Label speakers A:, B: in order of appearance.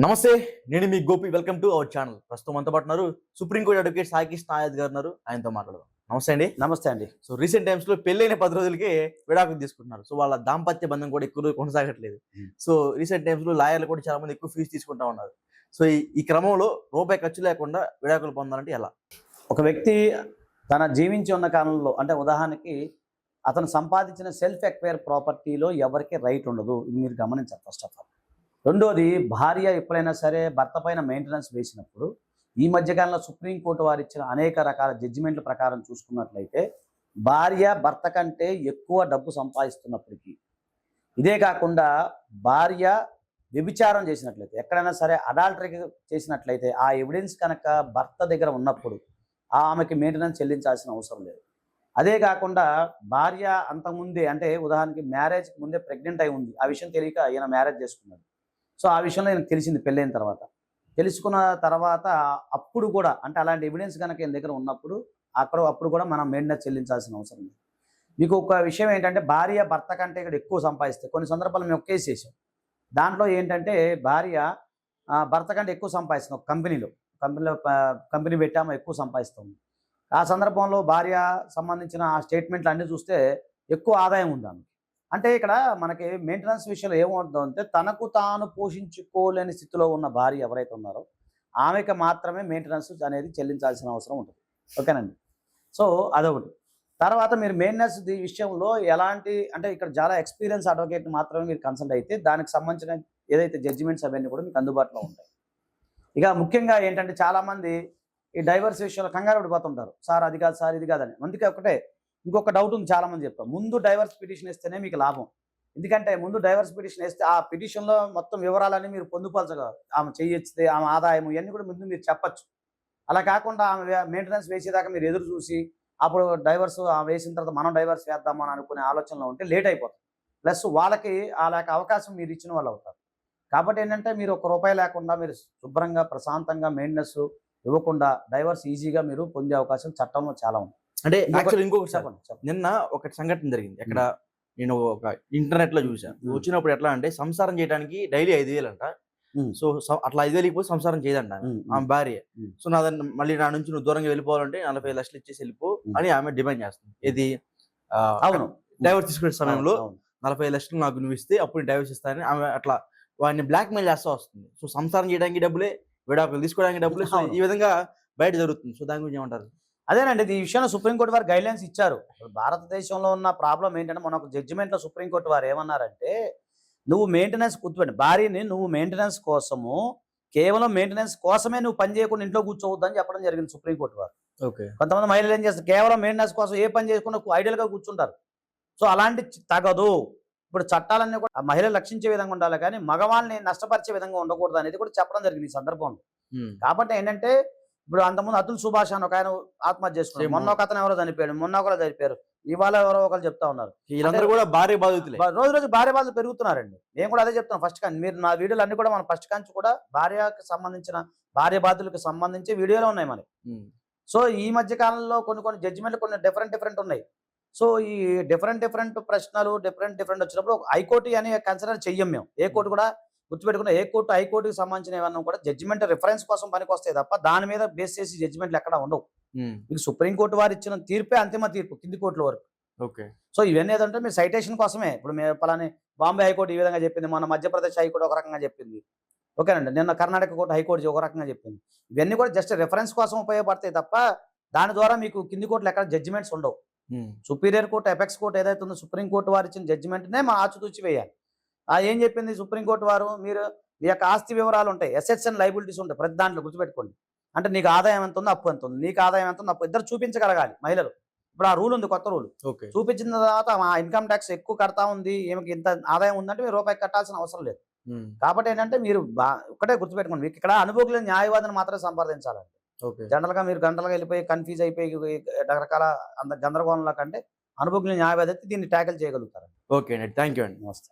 A: నమస్తే. నేను మీ Gopi. Welcome to our channel. ప్రస్తుతం మనతో పాటు ఉన్నారు సుప్రీంకోర్టు అడ్వకేట్ సాయి కృష్ణ నాయక్ గారు ఉన్నారు. ఆయనతో మాట్లాడదాం. నమస్తే అండి.
B: నమస్తే అండి.
A: సో రీసెంట్ టైమ్స్ లో పెళ్ళైన 10 రోజులకే విడాకులు తీసుకుంటున్నారు. సో వాళ్ళ దాంపత్య బంధం కూడా ఎక్కువ రోజులు కొనసాగట్లేదు. సో రీసెంట్ టైమ్స్ లో లాయర్లు కూడా చాలా మంది ఎక్కువ ఫీజు తీసుకుంటా ఉన్నారు. సో ఈ క్రమంలో రూపాయి ఖర్చు లేకుండా విడాకులు పొందాలంటే ఎలా?
B: ఒక వ్యక్తి తన జీవించి ఉన్న కాలంలో, అంటే ఉదాహరణకి అతను సంపాదించిన సెల్ఫ్ ఎక్వైర్ ప్రాపర్టీలో ఎవరికి రైట్ ఉండదు. ఇది మీరు గమనించాలి ఫస్ట్ ఆఫ్ ఆల్. రెండోది, భార్య ఎప్పుడైనా సరే భర్త పైన మెయింటెనెన్స్ వేసినప్పుడు ఈ మధ్యకాలంలో సుప్రీంకోర్టు వారు ఇచ్చిన అనేక రకాల జడ్జిమెంట్ల ప్రకారం చూసుకున్నట్లయితే భార్య భర్త కంటే ఎక్కువ డబ్బు సంపాదిస్తున్నప్పటికీ, ఇదే కాకుండా భార్య వ్యభిచారం చేసినట్లయితే, ఎక్కడైనా సరే అడాల్టరీ చేసినట్లయితే ఆ ఎవిడెన్స్ కనుక భర్త దగ్గర ఉన్నప్పుడు ఆమెకి మెయింటెనెన్స్ చెల్లించాల్సిన అవసరం లేదు. అదే కాకుండా భార్య అంతకుముందే, అంటే ఉదాహరణకి మ్యారేజ్కి ముందే ప్రెగ్నెంట్ అయి ఉంది, ఆ విషయం తెలియక ఈయన మ్యారేజ్ చేసుకున్నాడు. సో ఆ విషయంలో ఈయనకు తెలిసింది పెళ్ళైన తర్వాత. తెలుసుకున్న తర్వాత అప్పుడు కూడా, అంటే అలాంటి ఎవిడెన్స్ కనుక ఈయన దగ్గర ఉన్నప్పుడు అప్పుడు కూడా మనం మెయింటెనెన్స్ చెల్లించాల్సిన అవసరం లేదు. మీకు ఒక విషయం ఏంటంటే, భార్య భర్త కంటే ఇక్కడ ఎక్కువ సంపాదిస్తే, కొన్ని సందర్భాలు మేము ఒక కేసు చేసాం. దాంట్లో ఏంటంటే భార్య భర్త కంటే ఎక్కువ సంపాదిస్తుంది. ఒక కంపెనీ పెట్టాము, ఎక్కువ సంపాదిస్తుంది. ఆ సందర్భంలో భార్య సంబంధించిన ఆ స్టేట్మెంట్లు అన్నీ చూస్తే ఎక్కువ ఆదాయం ఉంది ఆమెకి. అంటే ఇక్కడ మనకి మెయింటెనెన్స్ విషయంలో ఏమవుతుందంటే, తనకు తాను పోషించుకోలేని స్థితిలో ఉన్న భార్య ఎవరైతే ఉన్నారో ఆమెకి మాత్రమే మెయింటెనెన్స్ అనేది చెల్లించాల్సిన అవసరం ఉంటుంది. ఓకేనండి. సో అదొకటి. తర్వాత మీరు మెయింటెనెన్స్ విషయంలో ఎలాంటి, అంటే ఇక్కడ చాలా ఎక్స్పీరియన్స్ అడ్వకేట్ మాత్రమే మీరు కన్సల్ట్ అయితే దానికి సంబంధించిన ఏదైతే జడ్జిమెంట్స్ అవన్నీ కూడా మీకు అందుబాటులో ఉంటాయి. ఇక ముఖ్యంగా ఏంటంటే, చాలామంది ఈ డైవర్స్ విషయంలో కంగారు పడిపోతుంటారు. సార్ అది కాదు, సార్ ఇది కాదని. అందుకే ఒకటే ఇంకొక డౌట్ ఉంది, చాలామంది చెప్తారు, ముందు డైవర్స్ పిటిషన్ ఇస్తేనే మీకు లాభం. ఎందుకంటే ముందు డైవర్స్ పిటిషన్ వేస్తే ఆ పిటిషన్లో మొత్తం వివరాలన్నీ మీరు పొందుపరచగా, ఆమె చేయొచ్చితే ఆమె ఆదాయం ఇవన్నీ కూడా ముందు మీరు చెప్పచ్చు. అలా కాకుండా ఆమె మెయింటెనెన్స్ వేసేదాకా మీరు ఎదురు చూసి అప్పుడు డైవర్స్ వేసిన తర్వాత మనం డైవర్స్ వేద్దామని అనుకునే ఆలోచనలో ఉంటే లేట్ అయిపోతుంది. ప్లస్ వాళ్ళకి అలాంటి అవకాశం మీరు ఇచ్చిన వాళ్ళు అవుతారు. కాబట్టి ఏంటంటే, మీరు ₹1 లేకుండా మీరు శుభ్రంగా ప్రశాంతంగా మెయింటెనెన్స్ ఇవ్వకుండా డైవర్స్ ఈజీగా మీరు పొందే అవకాశం చట్టంలో చాలా ఉంది.
A: అంటే యాక్చువల్ ఇంకొకటి చెప్పండి. నిన్న ఒక సంఘటన జరిగింది. ఎక్కడ నేను ఒక ఇంటర్నెట్ లో చూసాను. వచ్చినప్పుడు ఎట్లా అంటే, సంసారం చేయడానికి డైలీ 5,000 అంట. సో అట్లా 5,000 పోయి సంసారం చేయదంట ఆమె భార్య. సో మళ్ళీ నా నుంచి నువ్వు దూరంగా వెళ్ళిపోవాలంటే 40 లక్షలు ఇచ్చేసి వెళ్ళిపో అని ఆమె డిమాండ్ చేస్తుంది. ఇది
B: అవును,
A: డైవర్స్ తీసుకునే సమయంలో 40 లక్షలు నాకు నువ్వు ఇస్తే అప్పుడు డైవర్స్ ఇస్తానని ఆమె అట్లా వాడిని బ్లాక్ మెయిల్ చేస్తూ వస్తుంది. సో సంసారం చేయడానికి డబ్బులే, విడాకులు తీసుకోవడానికి డబ్బులే. సో ఈ విధంగా బయట జరుగుతుంది. సో దాని గురించి ఏమంటారు?
B: అదేనండి, ఈ విషయంలో సుప్రీంకోర్టు వారు గైడ్లైన్స్ ఇచ్చారు. భారతదేశంలో ఉన్న ప్రాబ్లం ఏంటంటే, మన ఒక జడ్జిమెంట్లో సుప్రీంకోర్టు వారు ఏమన్నారంటే, నువ్వు మెయింటెనెన్స్ గుర్తుపెట్టి, భార్యని నువ్వు మెయింటెనెన్స్ కోసము, కేవలం మెయింటెనెన్స్ కోసమే నువ్వు పని చేయకుండా ఇంట్లో కూర్చోవద్దని చెప్పడం జరిగింది సుప్రీంకోర్టు వారు.
A: ఓకే.
B: కొంతమంది మహిళలు ఏం చేస్తారు, కేవలం మెయింటెనెన్స్ కోసం ఏ పని చేయకుండా ఐడియల్గా కూర్చుంటారు. సో అలాంటి తగదు. ఇప్పుడు చట్టాలన్నీ కూడా మహిళలు రక్షించే విధంగా ఉండాలి, కానీ మగవాళ్ళని నష్టపరిచే విధంగా ఉండకూడదు అనేది కూడా చెప్పడం జరిగింది ఈ సందర్భంలో. కాబట్టి ఏంటంటే, ఇప్పుడు అంతకుముందు అతుల్ సుభాష్ అని ఒక ఆయన ఆత్మహత్య చేసుకున్నారు. మొన్న ఒక అతను ఎవరో చనిపోయాడు, మొన్న ఒకరు చనిపోయారు, ఇవాళ ఎవరో ఒకరు చెప్తా ఉన్నారు.
A: వీళ్ళందరూ కూడా భార్య బాధితులే.
B: రోజు భార్య బాధలు పెరుగుతున్నారండి. నేను కూడా అదే చెప్తాను ఫస్ట్ కానీ. మీరు నా వీడియోలు అన్ని కూడా మనం ఫస్ట్ కాంచి కూడా భార్యకు సంబంధించిన, భార్య బాధలకు సంబంధించి వీడియోలు ఉన్నాయి మనకి. సో ఈ మధ్య కాలంలో కొన్ని జడ్జిమెంట్లు కొన్ని డిఫరెంట్ ఉన్నాయి. సో ఈ డిఫరెంట్ ప్రశ్నలు డిఫరెంట్ వచ్చినప్పుడు హైకోర్టు అని కన్సిడర్ చెయ్యం మేము. ఏ కోర్టు కూడా గుర్తుపెట్టుకున్న, ఏ కోర్టు హైకోర్టుకి సంబంధించిన ఏమన్నా కూడా జడ్జిమెంట్ రిఫరెన్స్ కోసం పనికి వస్తాయి తప్ప దాని మీద బేస్ చేసి జడ్జిమెంట్లు ఎక్కడ ఉండవు. మీకు సుప్రీంకోర్టు వారు ఇచ్చిన తీర్పే అంతిమ తీర్పు కింది కోర్టుల వరకు.
A: ఓకే.
B: సో ఇవన్నీ ఏదంటే మీరు సైటేషన్ కోసమే. ఇప్పుడు మేము పలాని బాంబే హైకోర్టు ఈ విధంగా చెప్పింది, మన మధ్యప్రదేశ్ హైకోర్టు ఒక రకంగా చెప్పింది. ఓకేనండి, నిన్న కర్ణాటక కోర్టు హైకోర్టు ఒక రకంగా చెప్పింది. ఇవన్నీ కూడా జస్ట్ రిఫరెన్స్ కోసం ఉపయోగపడతాయి తప్ప దాని ద్వారా మీకు కింది కోర్టులు ఎక్కడ జడ్జిమెంట్స్ ఉండవు. సుపీరియర్ కోర్టు, ఎపెక్స్ కోర్టు ఏదైతే ఉందో సుప్రీంకోర్టు వారు ఇచ్చిన జడ్జిమెంట్నే మా ఆచితూచి వేయాలి. ఏం చెప్పింది సుప్రీంకోర్టు వారు, మీరు మీ యొక్క ఆస్తి వివరాలు ఉంటాయి, అసెట్స్ అండ్ లైబిలిటీస్ ఉంటాయి ప్రతి దాంట్లో, గుర్తుపెట్టుకోండి. అంటే నీకు ఆదాయం ఎంత ఉందో, అప్పు ఎంత ఉంది, నీకు ఆదాయం ఎంత ఉందో, అప్పు ఇద్దరు చూపించగలగాలి మహిళలు. ఇప్పుడు ఆ రూల్ ఉంది, కొత్త రూల్. చూపించిన తర్వాత మా ఇన్కమ్ ట్యాక్స్ ఎక్కువ కడతా ఉంది, ఏమికి ఇంత ఆదాయం ఉందంటే మీరు రూపాయి కట్టాల్సిన అవసరం లేదు. కాబట్టి ఏంటంటే మీరు ఒకటే గుర్తుపెట్టుకోండి, మీకు ఇక్కడ అనుభవం న్యాయవాదిని మాత్రమే సంప్రదించాలండి. జనరల్ గా మీరు గంటలుగా వెళ్ళిపోయి కన్ఫ్యూజ్ అయిపోయి రకరకాల గందరగోళంలో కంటే అనుభవం న్యాయవాది అయితే దీన్ని ట్యాకిల్ చేయగలుగుతారండి.
A: ఓకే అండి, థ్యాంక్ యూ అండి.
B: నమస్తే.